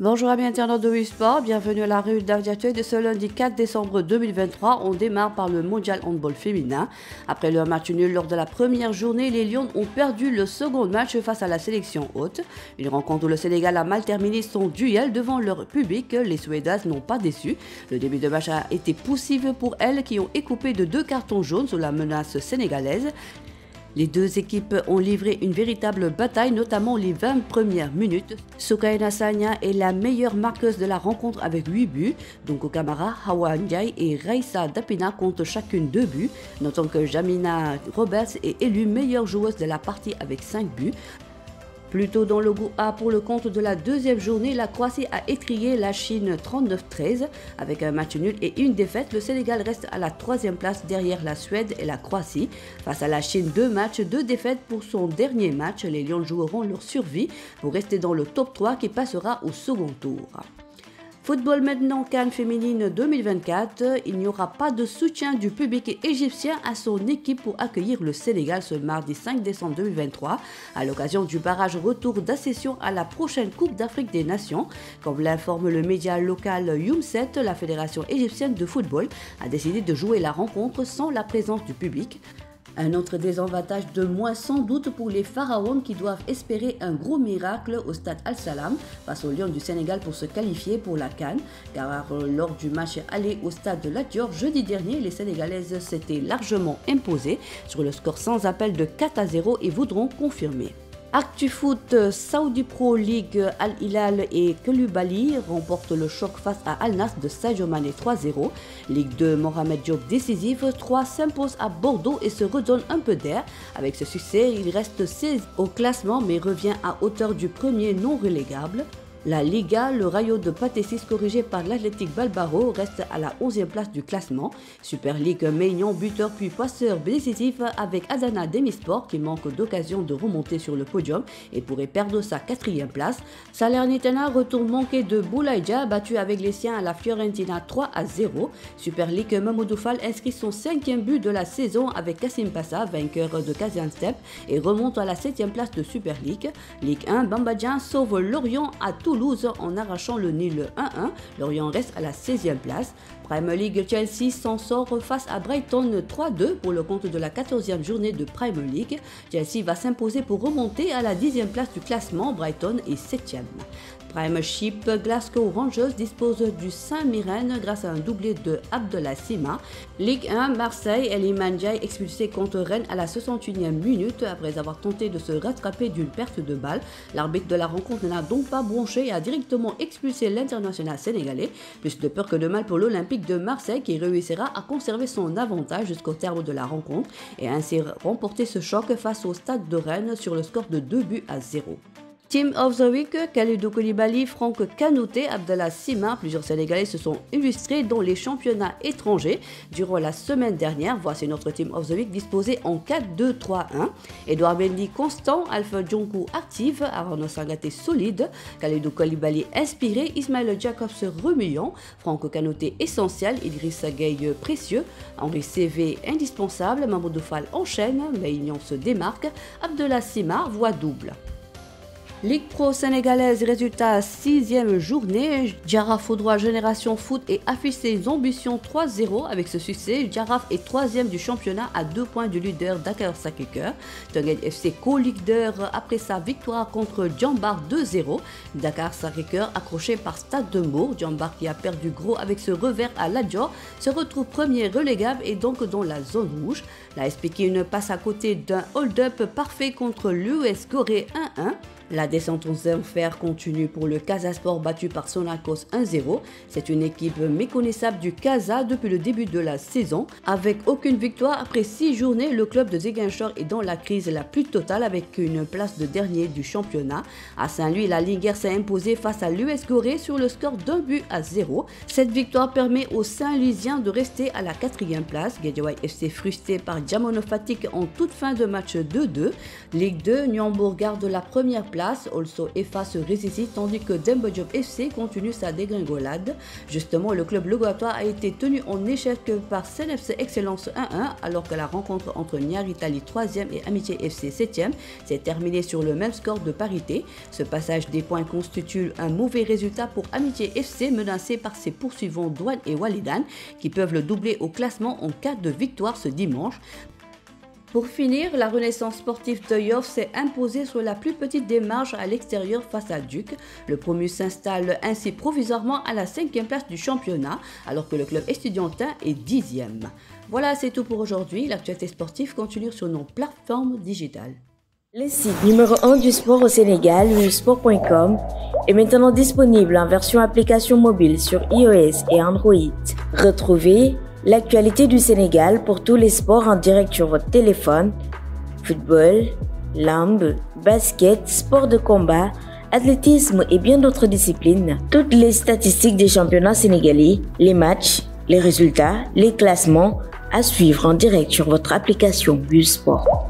Bonjour amis internautes de Wisport, bienvenue à la rue d'Ardiatué de ce lundi 4 décembre 2023. On démarre par le mondial handball féminin. Après leur match nul lors de la première journée, les Lions ont perdu le second match face à la sélection haute. Une rencontre où le Sénégal a mal terminé son duel devant leur public. Les Suédoises n'ont pas déçu. Le début de match a été poussif pour elles qui ont écopé de 2 cartons jaunes sous la menace sénégalaise. Les deux équipes ont livré une véritable bataille, notamment les 20 premières minutes. Soukaina Sagna est la meilleure marqueuse de la rencontre avec 8 buts. Donko Kamara, Hawa Ndiaye et Raissa Dapina comptent chacune 2 buts. Notons que Jamina Roberts est élue meilleure joueuse de la partie avec 5 buts. Plus tôt dans le groupe A, pour le compte de la deuxième journée, la Croatie a étrillé la Chine 39-13. Avec un match nul et une défaite, le Sénégal reste à la 3e place derrière la Suède et la Croatie. Face à la Chine, 2 matchs, 2 défaites pour son dernier match. Les Lions joueront leur survie pour rester dans le top 3 qui passera au second tour. Football maintenant, CAN féminine 2024, il n'y aura pas de soutien du public égyptien à son équipe pour accueillir le Sénégal ce mardi 5 décembre 2023 à l'occasion du barrage retour d'accession à la prochaine Coupe d'Afrique des Nations. Comme l'informe le média local Youmset, la Fédération égyptienne de football a décidé de jouer la rencontre sans la présence du public. Un autre désavantage de moins sans doute pour les Pharaons qui doivent espérer un gros miracle au stade Al-Salam face aux Lions du Sénégal pour se qualifier pour la CAN. Car lors du match aller au stade de Lat Dior jeudi dernier, les Sénégalaises s'étaient largement imposées sur le score sans appel de 4-0 et voudront confirmer. ActuFoot, Saudi Pro League, Al Hilal et Koulibaly remportent le choc face à Al Nassr de Sadio Mané 3-0. Ligue 2, Mohamed Diop décisif, 3 s'impose à Bordeaux et se redonne un peu d'air. Avec ce succès, il reste 16 au classement mais revient à hauteur du premier non relégable. La Liga, le Rayo de Patessis corrigé par l'Athletic Bilbao reste à la 11e place du classement. Super League, Maignan, buteur puis passeur décisif avec Adana Demisport qui manque d'occasion de remonter sur le podium et pourrait perdre sa 4e place. Salernitana retourne manqué de Boulaïdja, battu avec les siens à la Fiorentina 3-0. Super League, Mamadou Fall inscrit son 5e but de la saison avec Kassim Passa, vainqueur de Gaziantep et remonte à la 7e place de Super League. Ligue 1, Bambadjan sauve Lorient à Toulouse en arrachant le nul 1-1. Lorient reste à la 16e place. Premier League, Chelsea s'en sort face à Brighton 3-2 pour le compte de la 14e journée de Premier League. Chelsea va s'imposer pour remonter à la 10e place du classement. Brighton est 7e. Premiership, Glasgow Rangers dispose du Saint-Mirren grâce à un doublé de Abdallah Sima. Ligue 1, Marseille, Elie Mandiaye expulsé contre Rennes à la 61e minute après avoir tenté de se rattraper d'une perte de balle. L'arbitre de la rencontre n'a donc pas bronché et a directement expulsé l'international sénégalais. Plus de peur que de mal pour l'Olympique de Marseille qui réussira à conserver son avantage jusqu'au terme de la rencontre et ainsi remporter ce choc face au stade de Rennes sur le score de 2-0. Team of the Week, Kalidou Koulibaly, Franck Kanouté, Abdallah Sima, plusieurs Sénégalais se sont illustrés dans les championnats étrangers durant la semaine dernière. Voici notre Team of the Week disposé en 4-2-3-1. Edouard Mendy constant, Alpha Djonkou active, Arnaud Sangaté solide, Kalidou Koulibaly inspiré, Ismaël Jacobs remuant, Franck Kanouté essentiel, Idrissa Gueye précieux, Henri CV indispensable, Mamadou Fall enchaîne, Maignan se démarque, Abdallah Sima voit double. Ligue Pro sénégalaise, résultat 6e journée. Jaraaf Foudroy Génération Foot et affiche ses ambitions 3-0. Avec ce succès, Jaraaf est 3e du championnat à 2 points du leader Dakar Sacré-Cœur. Teungueth FC co-leader après sa victoire contre Djambar 2-0. Dakar Sacré-Cœur accroché par Stade de Mbour. Djambar qui a perdu gros avec ce revers à Lat Dior se retrouve premier relégable et donc dans la zone rouge. La SPK passe à côté d'un hold-up parfait contre l'US Gorée 1-1. La descente aux enfers continue pour le Casa Sport battu par Sonacos 1-0. C'est une équipe méconnaissable du Casa depuis le début de la saison. Avec aucune victoire après 6 journées, le club de Ziguinchor est dans la crise la plus totale avec une place de dernier du championnat. À Saint-Louis, la Linguère s'est imposée face à l'US Gorée sur le score d'1-0. Cette victoire permet aux Saint-Louisiens de rester à la 4e place. Guédiawaye FC frustré par Diamono Fatick en toute fin de match 2-2. Ligue 2, Niambour garde la première place place. Also EFA se résiste tandis que Demba Diop FC continue sa dégringolade. Justement, le club logoatois a été tenu en échec par CNFC Excellence 1-1 alors que la rencontre entre Niari Tali 3e et Amitié FC 7e s'est terminée sur le même score de parité. Ce passage des points constitue un mauvais résultat pour Amitié FC menacé par ses poursuivants Douane et Walidan qui peuvent le doubler au classement en cas de victoire ce dimanche. Pour finir, la Renaissance sportive de Yoff s'est imposée sur la plus petite des marges à l'extérieur face à Duc. Le promu s'installe ainsi provisoirement à la 5e place du championnat, alors que le club estudiantin est 10e. Voilà, c'est tout pour aujourd'hui. L'actualité sportive continue sur nos plateformes digitales. Le site numéro 1 du sport au Sénégal, wsport.com, est maintenant disponible en version application mobile sur iOS et Android. Retrouvez l'actualité du Sénégal pour tous les sports en direct sur votre téléphone, football, lambe, basket, sport de combat, athlétisme et bien d'autres disciplines. Toutes les statistiques des championnats sénégalais, les matchs, les résultats, les classements à suivre en direct sur votre application wsport.